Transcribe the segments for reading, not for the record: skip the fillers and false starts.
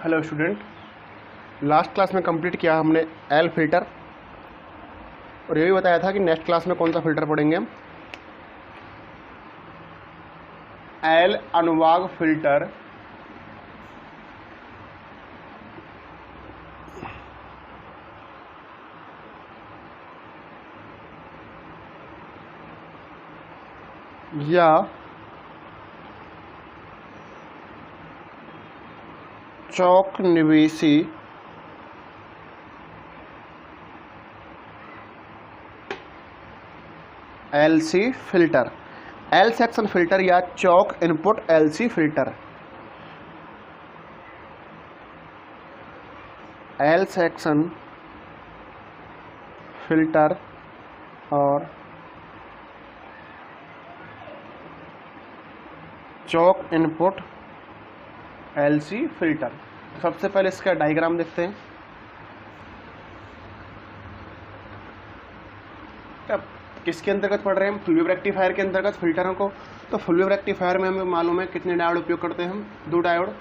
Hello student, last class में complete किया हमने एल फिल्टर और ये भी बताया था कि नेक्स्ट क्लास में कौन सा फिल्टर पढ़ेंगे हम। एल अनुवाग फिल्टर या चौक निवेशी LC filter, L section filter या चौक input LC filter. L section filter और चौक इनपुट एलसी फिल्टर। सबसे पहले इसका डायग्राम देखते हैं। अब किसके अंतर्गत पढ़ रहे हैं हम? फुल वेव रेक्टिफायर के अंतर्गत फिल्टरों को। तो फुल वेव रेक्टिफायर में हमें मालूम है कितने डायोड उपयोग करते हैं हम, 2 डायोड।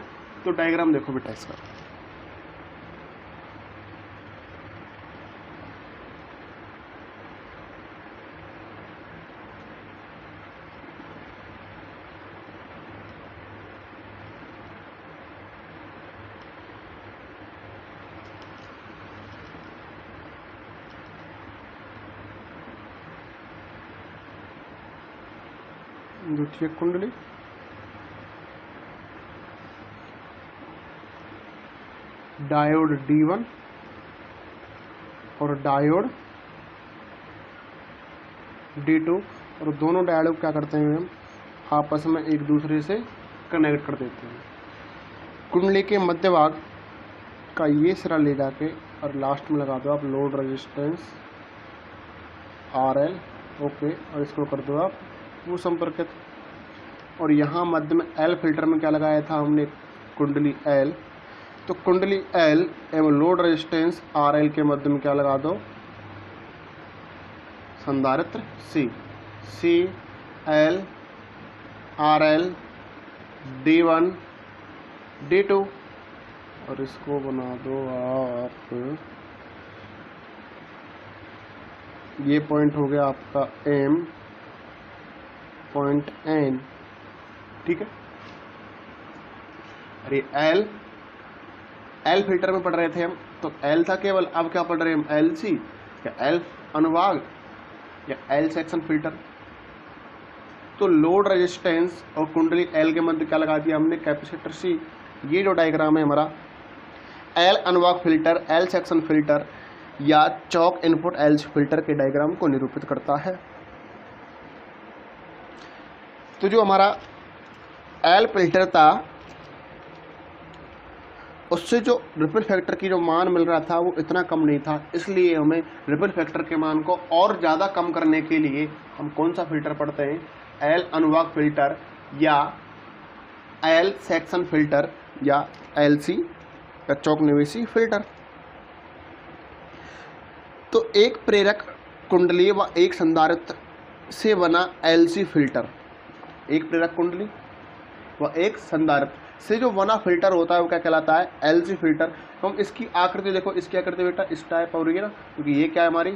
तो डायग्राम देखो बेटा इसका। द्वितीय कुंडली, डायोड D1 और डायोड D2, और दोनों डायोड क्या करते हैं हम आपस में एक दूसरे से कनेक्ट कर देते हैं। कुंडली के मध्य भाग का ये सिरा ले जाके और लास्ट में लगा दो आप लोड रेजिस्टेंस RL, ओके, और इसको कर दो आप वो संपर्कित। और यहाँ मध्य में एल फिल्टर में क्या लगाया था हमने, कुंडली एल। तो कुंडली एल एवं लोड रेजिस्टेंस RL के मध्य में क्या लगा दो, संधारित्र C L RL D1 D2, और इसको बना दो आप, ये पॉइंट हो गया आपका M, पॉइंट N, ठीक है। अरे एल फिल्टर में पढ़ रहे थे हम, तो एल था केवल, अब क्या पढ़ रहे हैं हम, LC या एल अनुभाग या एल सेक्शन फिल्टर। तो लोड रेजिस्टेंस और कुंडली एल के मध्य क्या लगा दिया हमने, कैपेसिटर C। ये जो डायग्राम है हमारा एल अनुभाग फिल्टर, एल सेक्शन फिल्टर या चौक इनपुट एलसी फिल्टर के डायग्राम को निरूपित करता है। तो जो हमारा एल फिल्टर था उससे जो रिपल फैक्टर की जो मान मिल रहा था वो इतना कम नहीं था, इसलिए हमें रिपल फैक्टर के मान को और ज़्यादा कम करने के लिए हम कौन सा फिल्टर पढ़ते हैं, एल अनुभाग फिल्टर या एल सेक्शन फिल्टर या एलसी या चौक निवेशी फिल्टर। तो एक प्रेरक कुंडली व एक संधारित्र से बना एलसी फिल्टर, एक प्रेरक कुंडली व एक संधारित्र से जो बना फिल्टर होता है वो क्या कहलाता है, एलसी फिल्टर। तो हम इसकी आकृति देखो, इसकी आकृति बेटा इस टाइप हो रही है ना, क्योंकि ये क्या है हमारी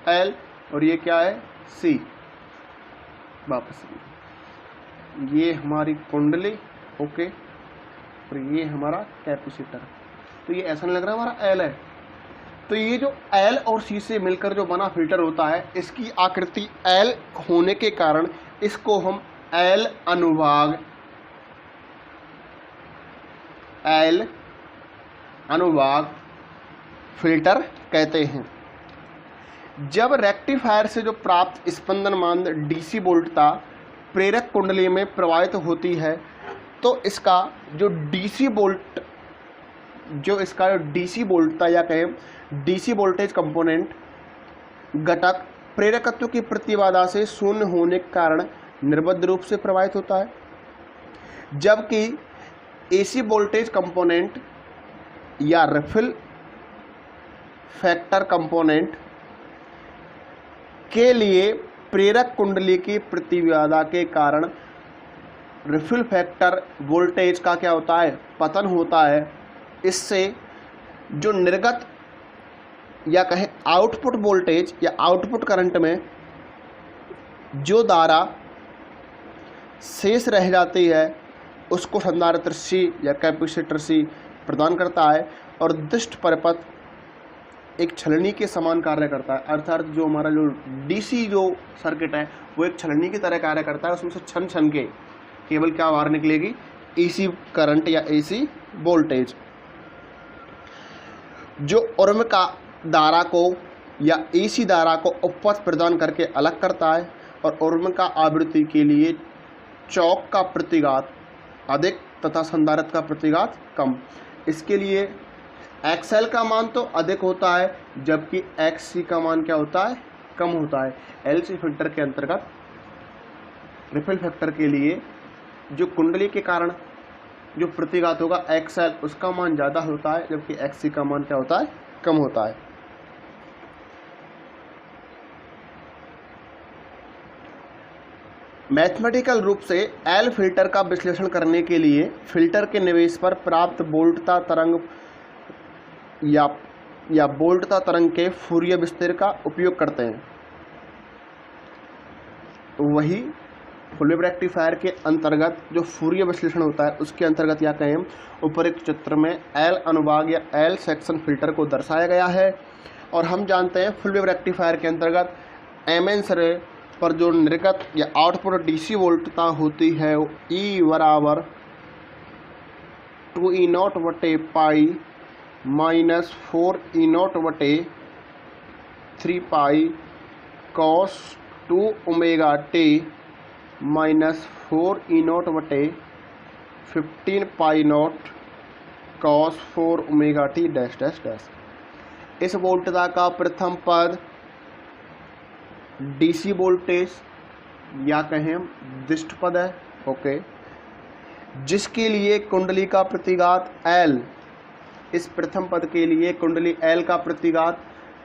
एल और ये क्या है सी। वापस ये हमारी कुंडली, ओके, और ये हमारा कैपेसिटर। तो ये ऐसा नहीं लग रहा हमारा एल है। तो ये जो एल और सी से मिलकर जो बना फिल्टर होता है, इसकी आकृति एल होने के कारण इसको हम एल अनुभाग फिल्टर कहते हैं। जब रेक्टिफायर से जो प्राप्त स्पंदन मान डीसी वोल्टता प्रेरक कुंडली में प्रवाहित होती है, तो इसका जो डीसी वोल्टता या कहें डीसी वोल्टेज कंपोनेंट घटक प्रेरकत्व की प्रतिबाधा से शून्य होने के कारण निर्बद्ध रूप से प्रवाहित होता है, जबकि एसी वोल्टेज कंपोनेंट या रिपल फैक्टर कंपोनेंट के लिए प्रेरक कुंडली की प्रतिबाधा के कारण रिफिल फैक्टर वोल्टेज का क्या होता है, पतन होता है। इससे जो निर्गत या कहें आउटपुट वोल्टेज या आउटपुट करंट में जो धारा शेष रह जाती है उसको संधारित्र C या कैपेसिटर C प्रदान करता है, और दिष्ट परिपथ एक छलनी के समान कार्य करता है। अर्थात जो हमारा जो डीसी जो सर्किट है वो एक छलनी की तरह कार्य करता है। उसमें से छन छन के केवल क्या बाहर निकलेगी, एसी करंट या एसी वोल्टेज, जो उर्मिका धारा को या एसी धारा को उपपथ प्रदान करके अलग करता है, और उर्मिका आवृत्ति के लिए चौक का प्रतिघात अधिक तथा संधारित्र का प्रतिघात कम। इसके लिए XL का मान तो अधिक होता है, जबकि XC का मान क्या होता है, कम होता है। LC फिल्टर के अंतर्गत रिपल फैक्टर के लिए जो कुंडली के कारण जो प्रतिघात होगा XL, उसका मान ज़्यादा होता है, जबकि XC का मान क्या होता है, कम होता है। मैथमेटिकल रूप से L फिल्टर का विश्लेषण करने के लिए फिल्टर के निवेश पर प्राप्त वोल्टता तरंग या वोल्टता तरंग के फूरियर विस्तार का उपयोग करते हैं। तो वही फुल वेव रेक्टिफायर के अंतर्गत जो फूरियर विश्लेषण होता है उसके अंतर्गत या कहें उपरोक्त चित्र में L अनुभाग या L सेक्शन फिल्टर को दर्शाया गया है। और हम जानते हैं फुल वेव रेक्टिफायर के अंतर्गत एमएन रे पर जो निर्गत या आउटपुट डीसी वोल्टता होती है वो E बराबर 2E0 बटे पाई माइनस 4E0 बटे 3 pi cos 2 omega T minus 4E0 बटे 15 pi naught cos 4 omega T dash dash dash. इस वोल्टता का प्रथम पद डीसी वोल्टेज या कहें दिष्ट पद है, ओके, जिसके लिए कुंडली का प्रतिघात L, इस प्रथम पद के लिए कुंडली L का प्रतिघात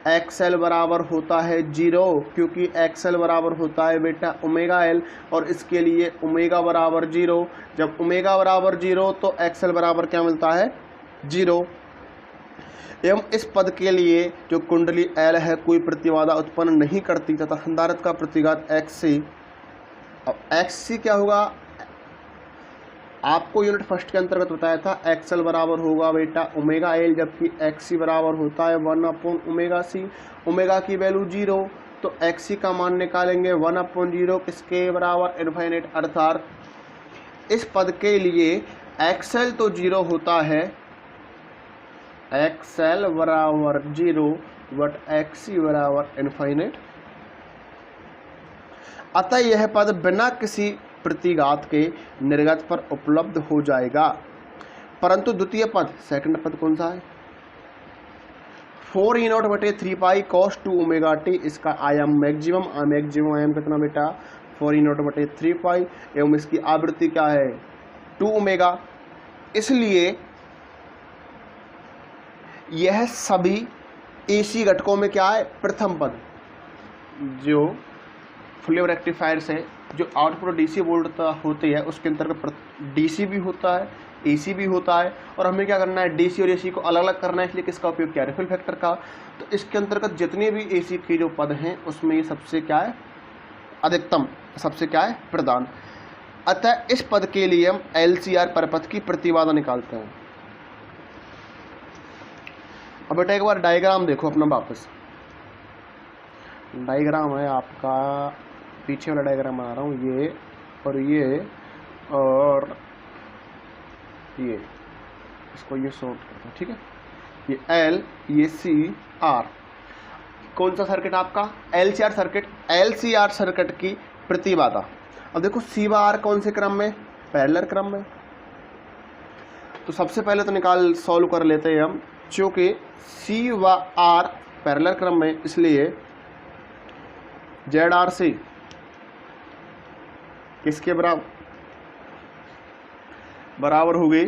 XL बराबर होता है 0, क्योंकि XL बराबर होता है बेटा ओमेगा L, और इसके लिए ओमेगा बराबर 0। जब ओमेगा बराबर 0 तो XL बराबर क्या मिलता है, 0। एवं इस पद के लिए जो कुंडली L है कोई प्रतिबाधा उत्पन्न नहीं करती तथा संधारित्र का प्रतिघात XC। अब XC क्या होगा, आपको यूनिट फर्स्ट के अंतर्गत बताया था XL बराबर होगा बेटा ओमेगा L, जबकि XC बराबर होता है 1/ओमेगा C। ओमेगा की वैल्यू 0, तो XC का मान निकालेंगे 1/0 किसके बराबर, इनफाइनाइट। अर्थात इस पद के लिए XL तो 0 होता है, XL बराबर 0 बट XC बराबर इनफाइनाइट। अतः यह पद बिना किसी प्रतिघात के निर्गत पर उपलब्ध हो जाएगा। परंतु द्वितीय पद, सेकंड पद कौन सा है, 4E0 बटे 3 पाई कॉस 2 ओमेगा टी, इसका आयाम मैक्सिमम आयाम कितना बेटा 4E0 बटे 3 पाई, एवं इसकी आवृत्ति क्या है 2 ओमेगा। इसलिए यह सभी एसी घटकों में क्या है, प्रथम पद। जो फुल वेव रेक्टिफायर से जो आउटपुट डीसी वोल्टता होती है उसके अंतर्गत डीसी भी होता है, एसी भी होता है, और हमें क्या करना है, डीसी और एसी को अलग अलग करना है। इसलिए किसका उपयोग किया, रिपल फैक्टर का। तो इसके अंतर्गत जितने भी एसी के जो पद हैं उसमें ये सबसे क्या है, अधिकतम, सबसे क्या है, प्रदान। अतः इस पद के लिए हम LCR परिपथ की प्रतिबाधा निकालते हैं। अब बेटा एक बार डायग्राम देखो अपना वापस। डायग्राम है आपका, पीछे वाला डायग्राम बना रहा हूँ, ये और ये, इसको ये सॉर्ट करते हैं, ठीक है। ये L, ये C, R, कौन सा सर्किट आपका, LCR सर्किट। LCR सर्किट की प्रतिबाधा, अब देखो C व R कौन से क्रम में, पैरेलल क्रम में। तो सबसे पहले तो सॉल्व कर लेते हैं हम, चूँकि C व R पैरेलल क्रम में, इसलिए ZRC किसके बराबर हो गई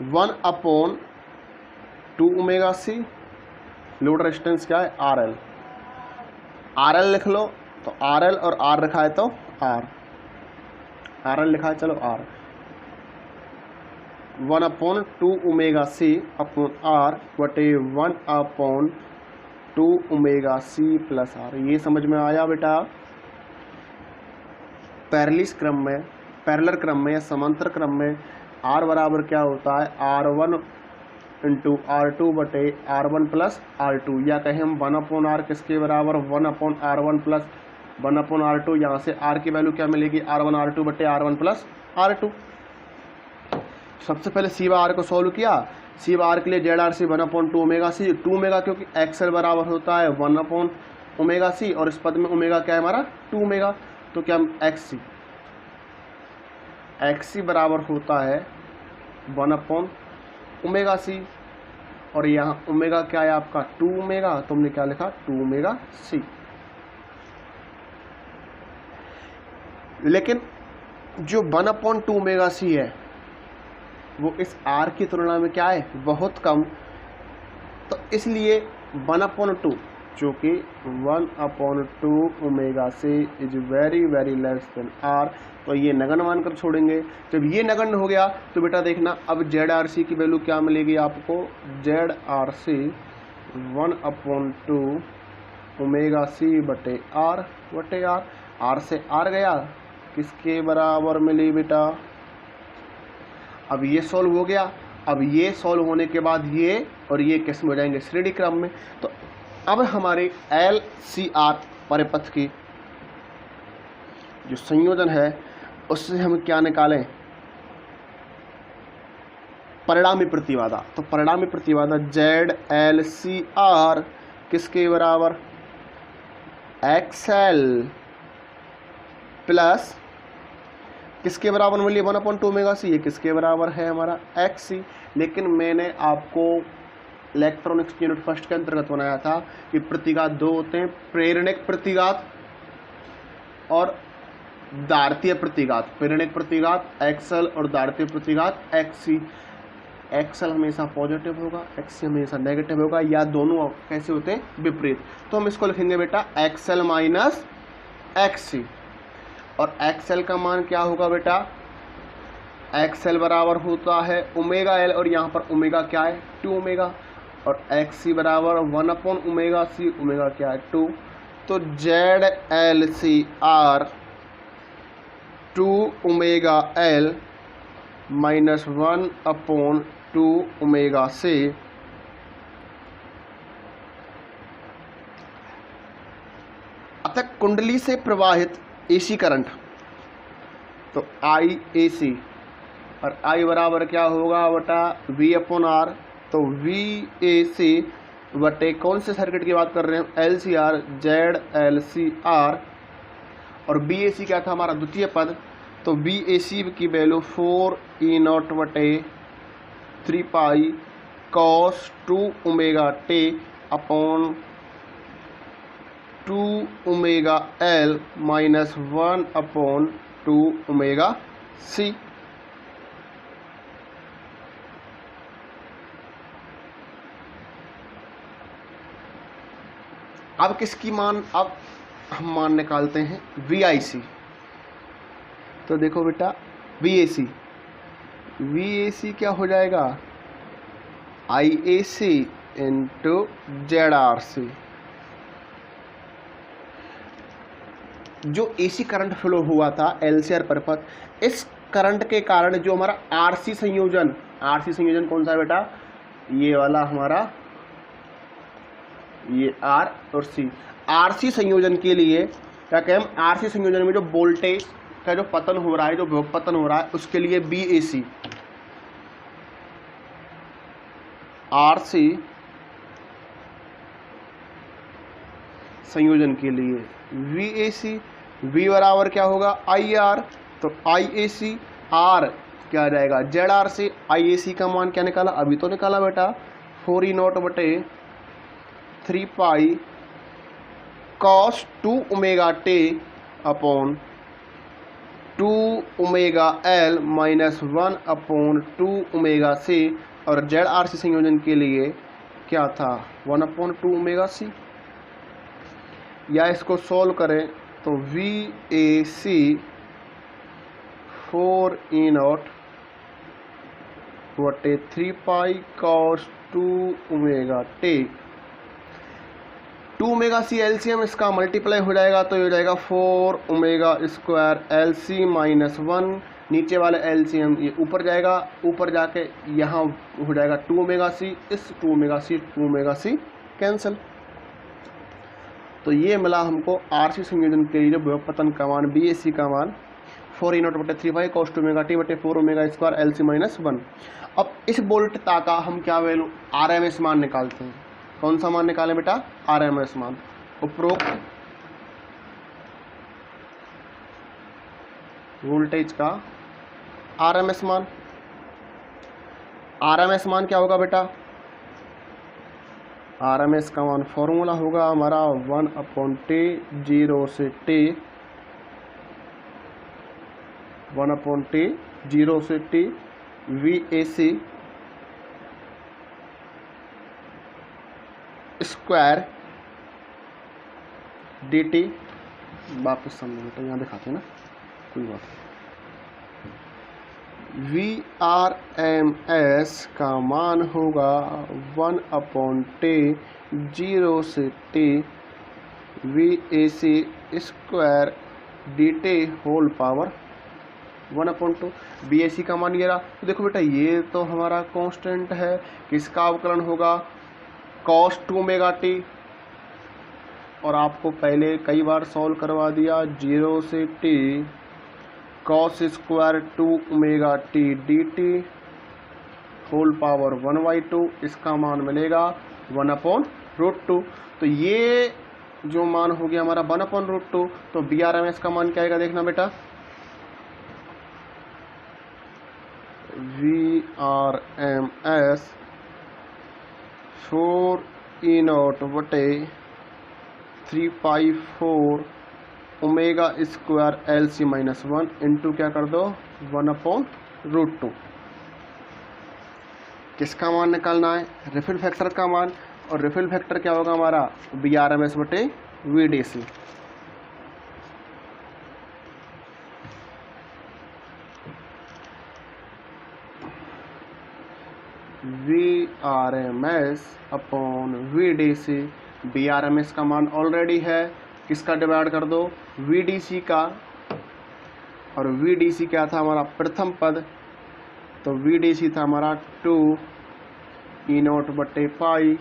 1/2 ओमेगा C। लोड रेजिस्टेंस क्या है, RL लिख लो, तो RL और R रखा है तो R। आर एन लिखा है, चलो R 1/2 omega C upon R बटे 1/2 ओमेगा सी प्लस आर। ये समझ में आया बेटा? पैरेलल क्रम में या समांतर क्रम में आर बराबर क्या होता है, R1 इंटू R2 बटे R1 प्लस R2, या कहें हम 1/r किसके बराबर 1/R1 प्लस 1/R2। यहाँ से R की वैल्यू क्या मिलेगी, R1 R2 बटे R1 प्लस R2। सबसे पहले सी बार को सॉल्व किया, सी बार के लिए Z R C 1/2 omega C, 2 omega क्योंकि एक्सएल बराबर होता है 1 ओमेगा सी और इस पद में ओमेगा क्या है हमारा 2 ओमेगा, तो क्या एक्स सी बराबर होता है 1 ओमेगा सी और यहाँ ओमेगा क्या है आपका 2 ओमेगा, तुमने क्या लिखा 2 ओमेगा सी। लेकिन जो 1/2 ओमेगा सी है वो इस आर की तुलना में क्या है, बहुत कम, तो इसलिए 1/2 जो कि 1/2 omega C is very very less than R, तो ये नगण्य मानकर छोड़ेंगे। जब ये नगण्य हो गया तो बेटा देखना अब जेड आर सी की वैल्यू क्या मिलेगी आपको, Z R C 1/2 omega C बटे आर, आर से आर गया, किसके बराबर मिली बेटा, अब ये सॉल्व हो गया। अब ये सॉल्व होने के बाद ये और ये किस में हो जाएंगे, श्रेणी क्रम में। तो अब हमारे एल सी आर परिपथ की जो संयोजन है उससे हम क्या निकालें, परिणामी प्रतिबाधा। तो परिणामी प्रतिबाधा जेड एल सी आर किसके बराबर, एक्सएल प्लस किसके बराबर मिली 1/2 ओमेगा सी, ये किसके बराबर है हमारा एक्स सी। लेकिन मैंने आपको इलेक्ट्रॉनिक्स यूनिट फर्स्ट के अंतर्गत बनाया था कि प्रतिघात दो होते हैं, प्रेरणिक प्रतिघात और दार्तीय प्रतिघात। प्रेरणिक प्रतिघात एक्सएल और दार्तीय प्रतिघात एक्ससी। एक्सएल हमेशा पॉजिटिव होगा, एक्ससी हमेशा नेगेटिव होगा, या दोनों कैसे होते हैं, विपरीत। तो हम इसको लिखेंगे बेटा एक्सएल माइनस एक्ससी, और एक्सएल का मान क्या होगा बेटा, एक्सएल बराबर होता है ओमेगा एल और यहाँ पर ओमेगा क्या है 2 ओमेगा, और एक्ससी बराबर 1 ओमेगा सी, ओमेगा क्या है 2। तो Z L C R 2 omega L minus 1/2 omega C अतः कुंडली से प्रवाहित एसी करंट, तो आई ए सी, और आई बराबर क्या होगा बटा V/R, तो VAC बटे कौन से सर्किट की बात कर रहे हैं, LCR, ZLCR, और BAC क्या था हमारा द्वितीय पद, तो BAC की वैल्यू 4E0 बटे 3 pi cos 2 omega t upon 2 omega L minus 1/2 omega C. अब किसकी मान, अब हम मान निकालते हैं VIC। तो देखो बेटा VAC क्या हो जाएगा, IAC इंटू ZRC। जो AC करंट फ्लो हुआ था LCR परिपथ, इस करंट के कारण जो हमारा RC संयोजन कौन सा है बेटा, ये वाला हमारा, ये R और C। RC संयोजन के लिए क्या कहें हम, RC संयोजन में जो वोल्टेज का जो पतन हो रहा है, जो विभव पतन हो रहा है, उसके लिए BAC, RC संयोजन के लिए VAC, V बराबर क्या होगा IR, तो IAC, R क्या आ जाएगा ZRC। IAC का मान क्या निकाला, अभी तो निकाला बेटा 4E0 बटे 3 pi cos 2 omega t upon 2 omega L minus 1/2 omega C, और ZRC संयोजन के लिए क्या था 1/2 ओमेगा सी। या इसको सॉल्व करें तो VAC 4E0 बटे 3 pi cos 2 omega t. 2 omega C LCM इसका मल्टीप्लाई हो जाएगा तो ये हो जाएगा 4 ओमेगा स्क्वायर एलसी माइनस 1। नीचे वाला एलसीएम ये ऊपर जाएगा, ऊपर जाके यहाँ हो जाएगा 2 ओमेगा सी, इस 2 ओमेगा सी कैंसिल। तो ये मिला हमको आरसी संयोजन के लिए जो बहुपतन का मान बीएसी का मान 4E0 बटे 3 पाई cos 2 ओमेगा टी बटे 4 ओमेगा स्क्वायर एलसी माइनस 1। अब इस वोल्टता का हम क्या वैल्यू आरएमएस मान निकालते हैं। कौन सा मान निकालें बेटा? आरएमएस मान। उपरोक्त वोल्टेज का आरएमएस मान। आरएमएस मान क्या होगा बेटा? आरएमएस का मान फॉर्मूला होगा हमारा 1/t 0 से t 1/t 0 से t VAC स्क्वायर dt। वापस समझो बेटा, यहाँ दिखाते हैं ना, कोई बात नहीं। VRMS का मान होगा 1/t 0 से t VAC square dt whole power 1/2। BAC का मान ये रहा। तो देखो बेटा, ये तो हमारा कांस्टेंट है, किसका अवकलन होगा? cos 2 omega T. और आपको पहले कई बार सॉल्व करवा दिया, 0 से t cos square 2 omega t dt whole power 1/2। इसका मान मिलेगा 1/√2। तो ये जो मान हो गया हमारा 1/√2। तो BRMS का मान क्या आएगा देखना बेटा, VRMS 4E0 बटे 3 पाई 4 omega square LC minus 1 into क्या कर दो 1/√2। किसका मान निकालना है? रिफिल फैक्टर का मान। और रिफिल फैक्टर क्या होगा हमारा? BRMS बटे VDC। VRMS upon VDC। BRMS का मान ऑलरेडी है, किसका डिवाइड कर दो? VDC का। और VDC क्या था हमारा? प्रथम पद। तो VDC था हमारा 2E0 बटे पाई।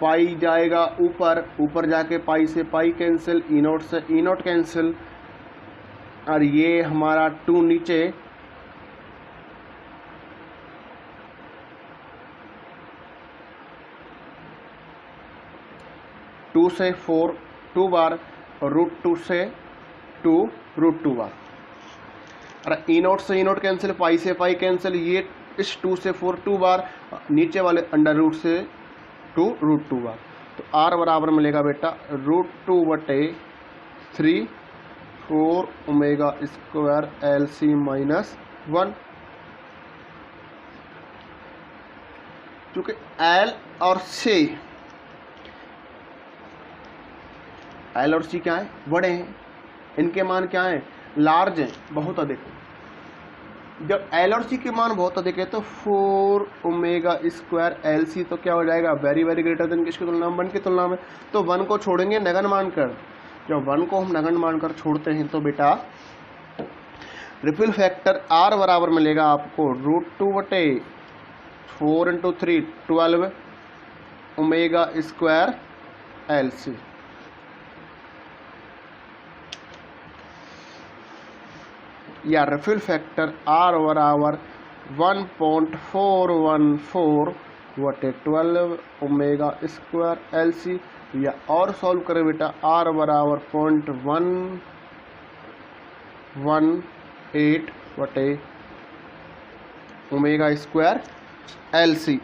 पाई जाएगा ऊपर, ऊपर जाके पाई से पाई कैंसिल, E0 से E0 कैंसिल, और ये हमारा 2 नीचे, टू से 4 2 बार, और √2 से 2 √2 बार। अरे E0 से E0 कैंसिल, पाई से पाई कैंसिल, ये इस 2 से 4 2 बार, नीचे वाले √√ से 2 √2 बार। तो R बराबर मिलेगा बेटा √2 बटे 3 4 ओमेगा स्क्वायर एलसी माइनस 1। क्योंकि L और C क्या है? बड़े हैं, इनके मान क्या हैं? लार्ज हैं, बहुत अधिक। जब L और C के मान बहुत अधिक है तो 4 ओमेगा स्क्वायर LC तो क्या हो जाएगा? वेरी वेरी ग्रेटर देन किसकी तुलना में? 1 की तुलना में। तो 1 को छोड़ेंगे नगण्य मानकर। जब 1 को हम नगण्य मानकर छोड़ते हैं तो बेटा रिपल फैक्टर R बराबर मिलेगा आपको √2 बटे 4 × 3 12 ओमेगा स्क्वायर LC। या रिफिल फैक्टर R बराबर 1.414 बटे 12 ओमेगा स्क्वायर LC। या और सॉल्व करें बेटा, R बराबर 0.118 बटे ओमेगा स्क्वायर LC।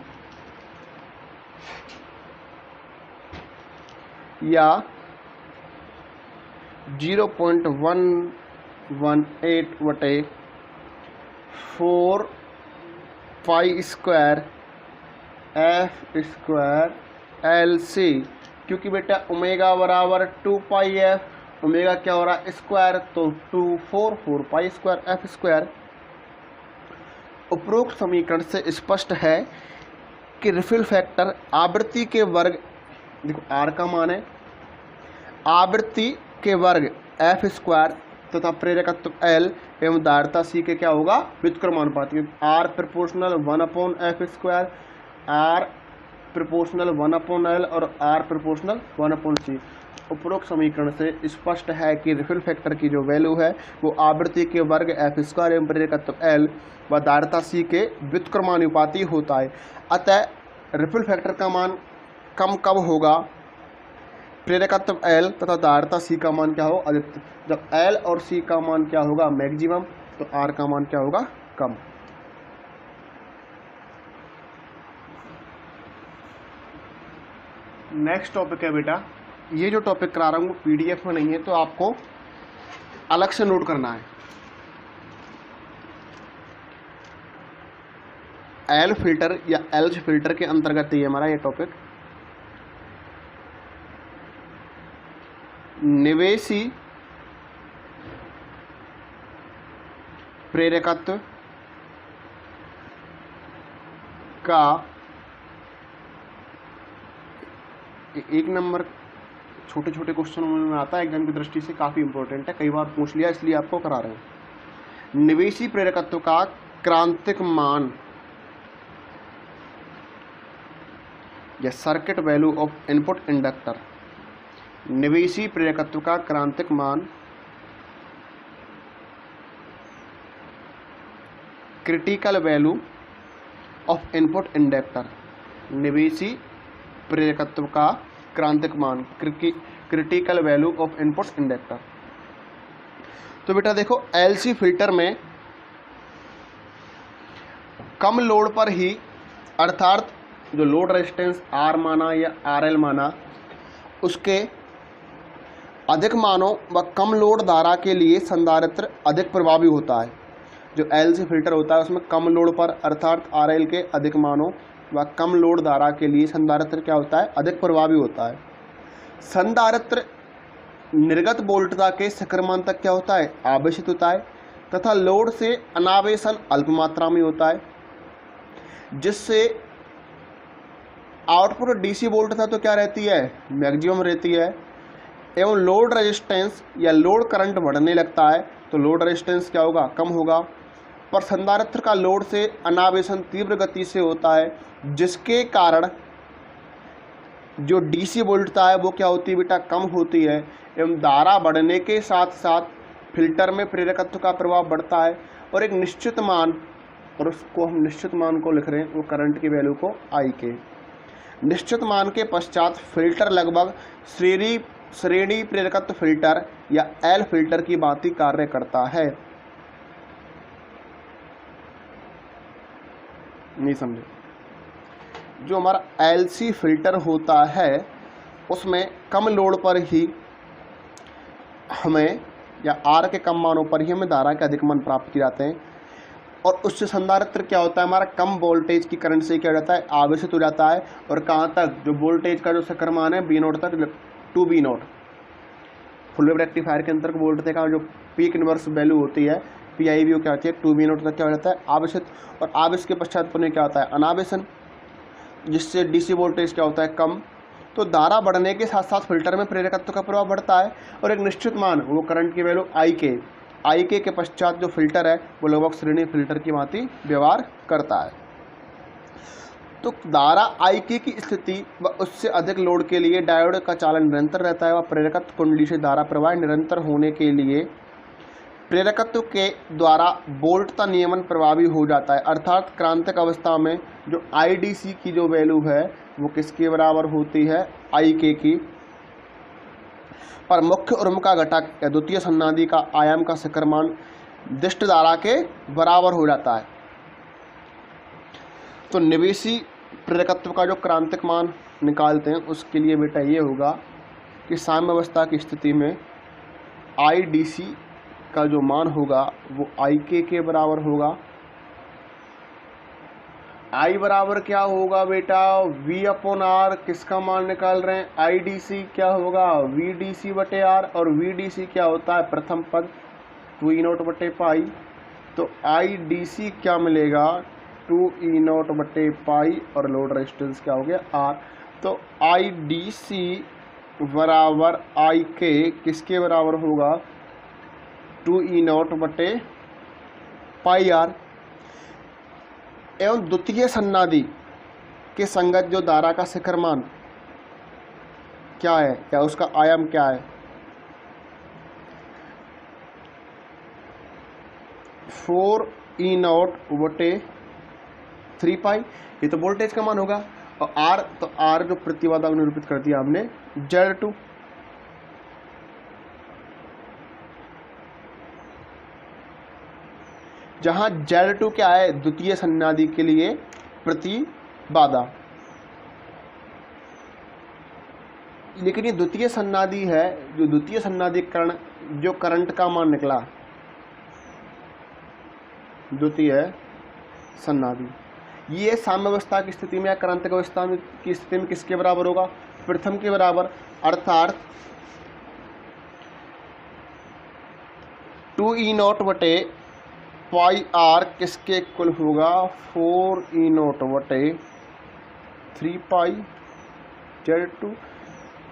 या 0.118 बटे 4 pi square F square LC। क्योंकि बेटा ओमेगा बराबर 2 पाई F ओमेगा क्या हो रहा है स्क्वायर, तो 2 4 4 पाई स्क्वायर एफ स्क्वायर। उपरोक्त समीकरण से स्पष्ट है कि रिफिल फैक्टर आवृत्ति के वर्ग, देखो आर का मान है, आवृत्ति के वर्ग एफ स्क्वायर तथा प्रेरकत्व एल एवं दायरता सी के क्या होगा व्युत्क्रमानुपाती। R proportional 1/f square, R proportional 1/l और आर प्रोपोर्शनल 1/c। उपरोक्त समीकरण से स्पष्ट है कि रिफिल फैक्टर की जो वैल्यू है वो आवृत्ति के वर्ग एफ स्क्वायर एवं प्रेरकत्व एल व दायरता सी के व्युत्क्रमानुपाती होता है। अतः रिफिल फैक्टर का मान कम कब होगा, प्रेरकत्व एल तथा दायरता सी का मान क्या हो अधिकतम। जब एल और सी का मान क्या होगा मैक्सिमम, तो आर का मान क्या होगा कम। नेक्स्ट टॉपिक है बेटा, ये जो टॉपिक करा रहा हूँ पीडीएफ में नहीं है, तो आपको अलग से नोट करना है। एल फिल्टर या एल्च फिल्टर के अंतर्गत ये हमारा ये टॉपिक निवेशी प्रेरकत्व का एक नंबर छोटे छोटे क्वेश्चन में आता है, एग्जाम की दृष्टि से काफ़ी इंपॉर्टेंट है, कई बार पूछ लिया इसलिए आपको करा रहे हैं। निवेशी प्रेरकत्व का क्रांतिक मान या circuit value of input inductor. निवेशी प्रेरकत्व का क्रांतिक मान critical value of input inductor. निवेशी प्रेरकत्व का क्रांतिक मान critical value of input inductor. तो बेटा देखो एलसी फिल्टर में कम लोड पर ही, अर्थात जो लोड रेजिस्टेंस आर माना या आरएल माना, उसके अधिक मानों व कम लोड धारा के लिए संधारित्र अधिक प्रभावी होता है। जो एलसी फिल्टर होता है उसमें कम लोड पर अर्थात आरएल के अधिक मानों व कम लोड धारा के लिए संधारित्र क्या होता है अधिक प्रभावी होता है। संधारित्र निर्गत वोल्टता के संक्रमण तक क्या होता है आवेशित होता है तथा लोड से अनावेशन अल्प मात्रा में होता है, जिससे आउटपुट डीसी वोल्टता तो क्या रहती है मैक्सिमम रहती है, एवं लोड रेजिस्टेंस या लोड करंट बढ़ने लगता है तो लोड रेजिस्टेंस क्या होगा कम होगा। पर संधारित्र का लोड से अनावेशन तीव्र गति से होता है, जिसके कारण जो डीसी वोल्टता है वो क्या होती है बेटा कम होती है, एवं धारा बढ़ने के साथ साथ फिल्टर में प्रेरकत्व का प्रभाव बढ़ता है और एक निश्चित मान, और उसको हम निश्चित मान को लिख रहे हैं वो करंट की वैल्यू को आई के। निश्चित मान के पश्चात फिल्टर लगभग श्रेणी प्रेरकत्व फिल्टर या एल फिल्टर की भांति कार्य करता है। नहीं समझे? जो हमारा एलसी फिल्टर होता है उसमें कम लोड पर ही हमें या आर के कम मानों पर ही हमें धारा के अधिक मान प्राप्त किए जाते हैं, और उससे संधारित्र क्या होता है हमारा कम वोल्टेज की करंट से क्या हो जाता है आवेशित हो जाता है। और कहाँ तक जो वोल्टेज का जो संक्रमण है बी नोट तक, 2 B naught full wave rectifier के अंतर्गत वोल्टेज का जो पीक इनवर्स वैल्यू होती है PIV क्या होती है 2 बी नोट तक क्या हो जाता है आवेशित, और आवेश के पश्चात पुनः क्या होता है अनावेशन, जिससे डीसी वोल्टेज क्या होता है कम। तो धारा बढ़ने के साथ साथ फिल्टर में प्रेरकत्व का प्रभाव बढ़ता है और एक निश्चित मान वो करंट की वैल्यू आई के पश्चात जो फिल्टर है वो लगभग श्रेणी फिल्टर की भांति व्यवहार करता है। तो धारा आई की स्थिति व उससे अधिक लोड के लिए डायोड का चालन निरंतर रहता है व प्रेरकत्व कुंडली से धारा प्रवाह निरंतर होने के लिए प्रेरकत्व के द्वारा वोल्टता नियमन प्रभावी हो जाता है। अर्थात क्रांतिक अवस्था में जो IDC की जो वैल्यू है वो किसके बराबर होती है IK की, पर मुख्य उर्म का घटक या द्वितीय सन्नादि का आयाम का संक्रमण दिष्ट धारा के बराबर हो जाता है। तो निवेशी प्रेरकत्व का जो क्रांतिक मान निकालते हैं उसके लिए बेटा ये होगा कि साम्य अवस्था की स्थिति में IDC का जो मान होगा वो IK के बराबर होगा आई बराबर क्या होगा बेटा, वी अपॉन आर, किसका मान निकाल रहे हैं, आई डी सी क्या होगा, वी डी सी बटे आर, और वी डी सी क्या होता है प्रथम पद 2 ई नॉट बटे पाई, तो आई डी सी क्या मिलेगा 2 ई नॉट बटे पाई, और लोड रेजिस्टेंस क्या हो गया आर। तो आई डी सी बराबर आई के किसके बराबर होगा 2 ई नॉट बटे पाई आर। एवं द्वितीय सन्नादि के संगत जो धारा का शिखर मान क्या है, या उसका आयाम क्या है, 4 ई नॉट बटे 3 पाई, ये तो वोल्टेज का मान होगा। और आर, तो आर जो प्रतिबाधा निरूपित कर दिया हमने Z2, जहां Z2 क्या है द्वितीय सन्नादि के लिए प्रतिबाधा। लेकिन ये द्वितीय सन्नादि है, जो द्वितीय सन्नादीकरण जो करंट का मान निकला, द्वितीय सन्नादि, ये साम्यावस्था की स्थिति में या क्रांतिक अवस्था की स्थिति में किसके बराबर होगा, प्रथम के बराबर, अर्थात 2 ई नॉट बटे पाई आर किसके इक्वल होगा 4 ई नॉट बटे 3 पाई Z2।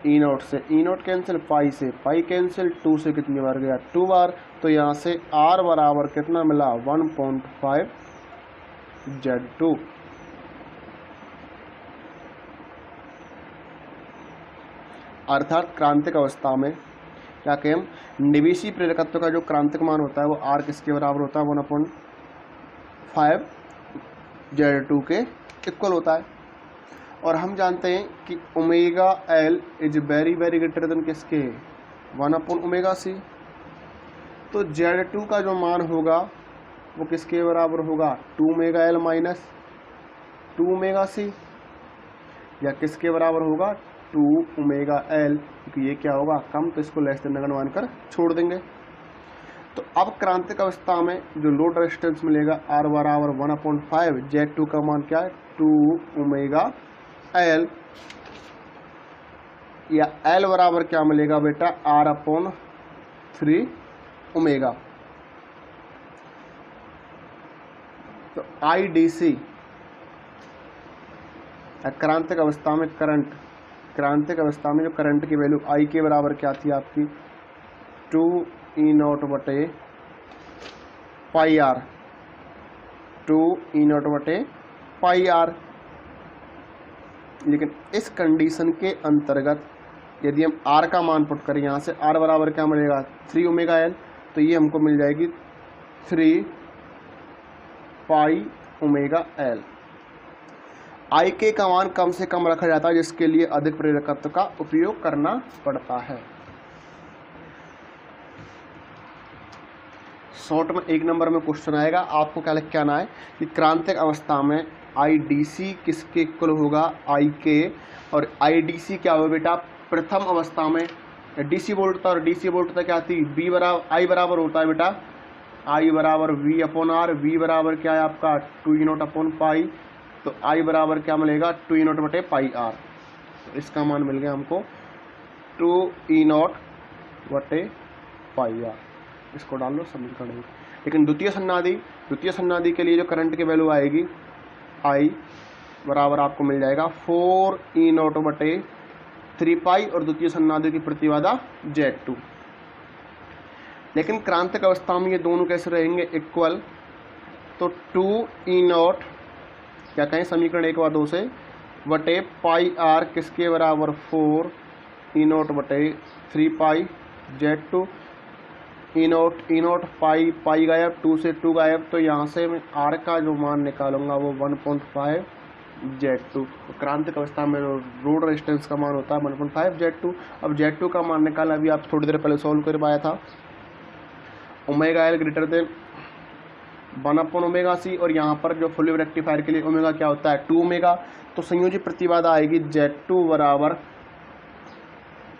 ई नॉट से ई नॉट कैंसिल, पाई से पाई कैंसिल, 2 से कितनी बार गया 2 बार, तो यहाँ से R बराबर कितना मिला 1.5 Z2। अर्थात क्रांतिक अवस्था में क्या कहें, निवेशी प्रेरकत्व का जो क्रांतिक मान होता है वो R किसके बराबर होता है 1/5 Z2 के इक्वल होता है। और हम जानते हैं कि omega L is very very greater than किसके 1/ओमेगा c। तो Z2 का जो मान होगा वो किसके बराबर होगा 2 omega L minus 2 omega c, या किसके बराबर होगा 2 ओमेगा एल, क्योंकि ये क्या होगा कम, तो इसको लेस देन नगण्य मानकर छोड़ देंगे। तो अब क्रांतिक अवस्था में जो लोड रेजिस्टेंस मिलेगा R बराबर 1/5 Z2 का मान क्या है 2 ओमेगा एल, या L बराबर क्या मिलेगा बेटा R/3 ओमेगा। तो IDC क्रांतिक अवस्था में करंट, क्रांतिक अवस्था में जो करंट की वैल्यू I के बराबर क्या थी आपकी 2 ई नॉट बटे पाई आर, 2 ई नॉट बटे पाई आर। लेकिन इस कंडीशन के अंतर्गत यदि हम R का मान पुट करें, यहाँ से R बराबर क्या मिलेगा 3 ओमेगा एल, तो ये हमको मिल जाएगी 3 पाई ओमेगा एल। आई के का मान कम से कम रखा जाता है, जिसके लिए अधिक प्रेरकत्व का उपयोग करना पड़ता है। शॉर्ट में 1 नंबर में क्वेश्चन आएगा, आपको क्या लिख के आना है कि क्रांतिक अवस्था में IDC किसके इक्वल होगा IK, और IDC क्या होगा बेटा प्रथम अवस्था में DC वोल्ट था, और DC वोल्ट था क्या थी B बराबर I बराबर होता है बेटा I बराबर V/R, V बराबर क्या है आपका 2 ई नॉट अपॉन पाई, तो I बराबर क्या मिलेगा 2 ई नॉट बटे पाई R। तो इसका मान मिल गया हमको 2 ई नॉट बटे पाई R। इसको डाल लो समीकरण में। लेकिन द्वितीय सन्नादि के लिए जो करंट की वैल्यू आएगी I बराबर आपको मिल जाएगा 4 ई नॉट बटे 3 पाई, और द्वितीय सन्नादि की प्रतिबाधा Z2। लेकिन क्रांतिक अवस्था में ये दोनों कैसे रहेंगे इक्वल, तो 2 ई नॉट क्या कहें समीकरण 1 व 2 से बटे पाई R किसके बराबर 4 ई नॉट बटे 3 पाई Z2। ई नॉट पाई पाई गायब, 2 से 2 गायब, तो यहाँ से मैं R का जो मान निकालूंगा वो 1.5 Z2। क्रांतिक अवस्था में रोड रेजिस्टेंस का मान होता है 1.5 Z2। अब Z2 का मान निकाला, अभी आप थोड़ी देर पहले सॉल्व कर पाया था, ओमेगा एल ग्रेटर देन 1/ओमेगा c, और यहाँ पर जो फुल वेव रेक्टिफायर के लिए ओमेगा क्या होता है 2 ओमेगा। तो संयोजी प्रतिबाधा आएगी Z2 बराबर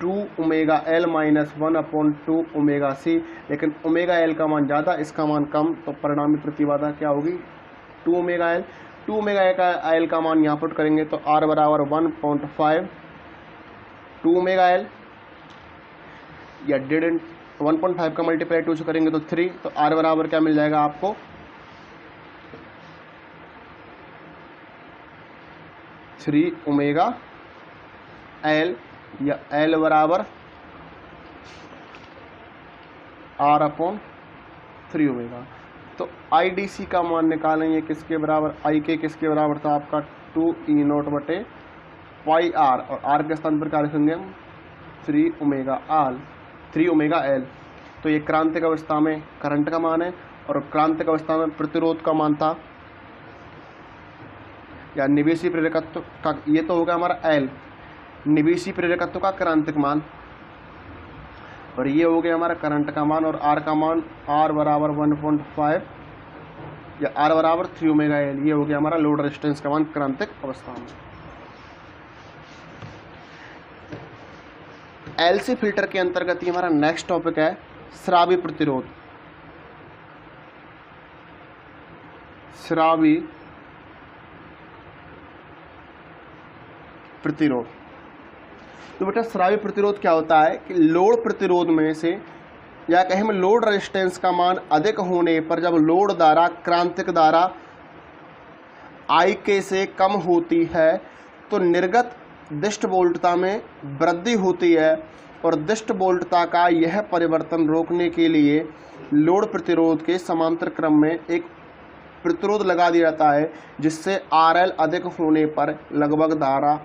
2 omega L minus 1/2 omega c। लेकिन ओमेगा एल का मान ज़्यादा, इसका मान कम, तो परिणामी प्रतिबाधा क्या होगी 2 ओमेगा एल। 2 ओमेगा एल का मान यहाँ पुट करेंगे तो R बराबर 1.5 2 ओमेगा एल, या 1.5 का मल्टीप्लाई 2 से करेंगे तो 3, तो R बराबर क्या मिल जाएगा आपको 3 ओमेगा एल, या L बराबर R/3 ओमेगा। तो IDC का मान निकालेंगे किसके बराबर, IK किसके बराबर था आपका 2E0/πr, और R के स्थान पर क्या लिखेंगे हम 3 ओमेगा एल। तो ये क्रांतिक अवस्था में करंट का मान है, और क्रांतिक अवस्था में प्रतिरोध का मान था या निवेशी प्रेरकत्व का, ये तो होगा हमारा L, निवेशी प्रेरकत्व का क्रांतिक मान, और ये हो गया हमारा करंट का मान, और R का मान R बराबर 1.5 या R बराबर 3 ओमेगा एल, ये हो गया हमारा लोड रेजिस्टेंस का मान क्रांतिक अवस्था में। LC फिल्टर के अंतर्गत ये हमारा नेक्स्ट टॉपिक है स्रावी प्रतिरोध। स्रावी प्रतिरोध, तो बेटा स्रावी प्रतिरोध क्या होता है कि लोड प्रतिरोध में से, या कहें हम लोड रेजिस्टेंस का मान अधिक होने पर जब लोड धारा क्रांतिक धारा IK से कम होती है तो निर्गत दिष्ट वोल्टता में वृद्धि होती है, और दिष्ट वोल्टता का यह परिवर्तन रोकने के लिए लोड प्रतिरोध के समांतर क्रम में एक प्रतिरोध लगा दिया जाता है, जिससे RL अधिक होने पर लगभग धारा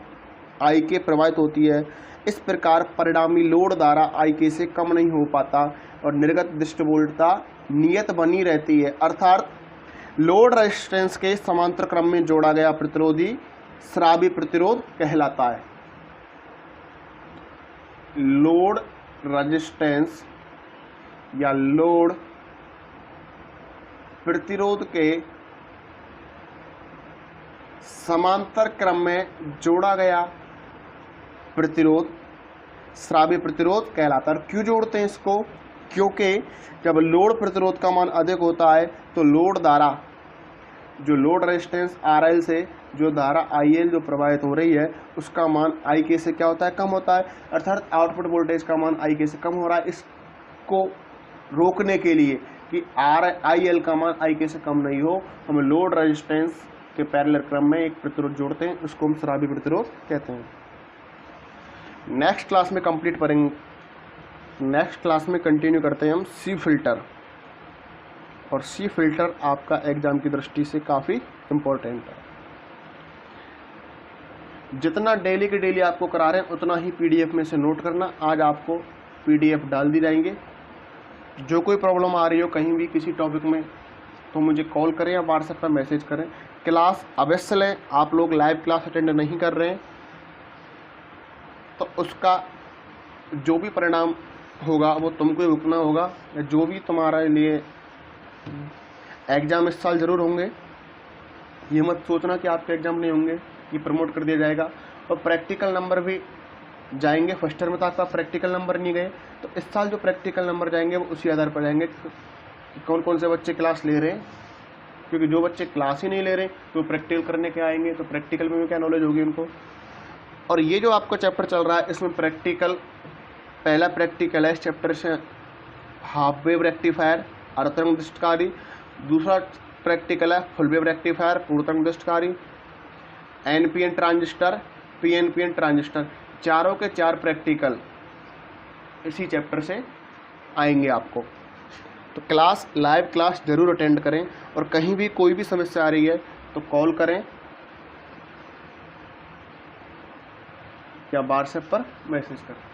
IK प्रवाहित होती है। इस प्रकार परिणामी लोड धारा IK से कम नहीं हो पाता और निर्गत दिष्ट वोल्टता नियत बनी रहती है, अर्थात लोड रेजिस्टेंस के समांतर क्रम में जोड़ा गया प्रतिरोधी स्रावी प्रतिरोध कहलाता है। लोड रेजिस्टेंस या लोड प्रतिरोध के समांतर क्रम में जोड़ा गया प्रतिरोध स्रावी प्रतिरोध कहलाता है। क्यों जोड़ते हैं इसको, क्योंकि जब लोड प्रतिरोध का मान अधिक होता है तो लोड धारा, जो लोड रेजिस्टेंस RL से जो धारा IL जो प्रवाहित हो रही है उसका मान IK से क्या होता है, कम होता है, अर्थात आउटपुट वोल्टेज का मान IK से कम हो रहा है। इसको रोकने के लिए कि IL का मान IK से कम नहीं हो, हम लोड रेजिस्टेंस के पैरेलल क्रम में एक प्रतिरोध जोड़ते हैं, उसको हम स्रावी प्रतिरोध कहते हैं। नेक्स्ट क्लास में कंप्लीट करेंगे, नेक्स्ट क्लास में कंटिन्यू करते हैं हम C फिल्टर, और C फिल्टर आपका एग्जाम की दृष्टि से काफ़ी इम्पोर्टेंट है। जितना डेली के डेली आपको करा रहे हैं उतना ही PDF में से नोट करना। आज आपको PDF डाल दी जाएंगे। जो कोई प्रॉब्लम आ रही हो कहीं भी किसी टॉपिक में तो मुझे कॉल करें या व्हाट्सएप पर मैसेज करें। क्लास अवश्य लें। आप लोग लाइव क्लास अटेंड नहीं कर रहे हैं तो उसका जो भी परिणाम होगा वो तुमको ही भुगतना होगा, या जो भी तुम्हारे लिए एग्ज़ाम इस साल ज़रूर होंगे, ये मत सोचना कि आपके एग्ज़ाम नहीं होंगे, ये प्रमोट कर दिया जाएगा। और प्रैक्टिकल नंबर भी जाएंगे। फर्स्ट ईयर में तो आपका प्रैक्टिकल नंबर नहीं गए, तो इस साल जो प्रैक्टिकल नंबर जाएंगे वो उसी आधार पर जाएंगे कि कौन कौन से बच्चे क्लास ले रहे हैं, क्योंकि जो बच्चे क्लास ही नहीं ले रहे तो प्रैक्टिकल करने के आएंगे तो प्रैक्टिकल में भी क्या नॉलेज होगी उनको। और ये जो आपका चैप्टर चल रहा है इसमें प्रैक्टिकल, पहला प्रैक्टिकल है इस चैप्टर से हाफ वेव रेक्टिफायर अर्धतरंग दृष्टकारी, दूसरा प्रैक्टिकल है फुल वेव रेक्टिफायर पूर्णतरंग दृष्टकारी, NPN ट्रांजिस्टर, PNPN ट्रांजिस्टर, चारों के चार प्रैक्टिकल इसी चैप्टर से आएंगे आपको। तो क्लास, लाइव क्लास ज़रूर अटेंड करें, और कहीं भी कोई भी समस्या आ रही है तो कॉल करें या व्हाट्सएप पर मैसेज करें।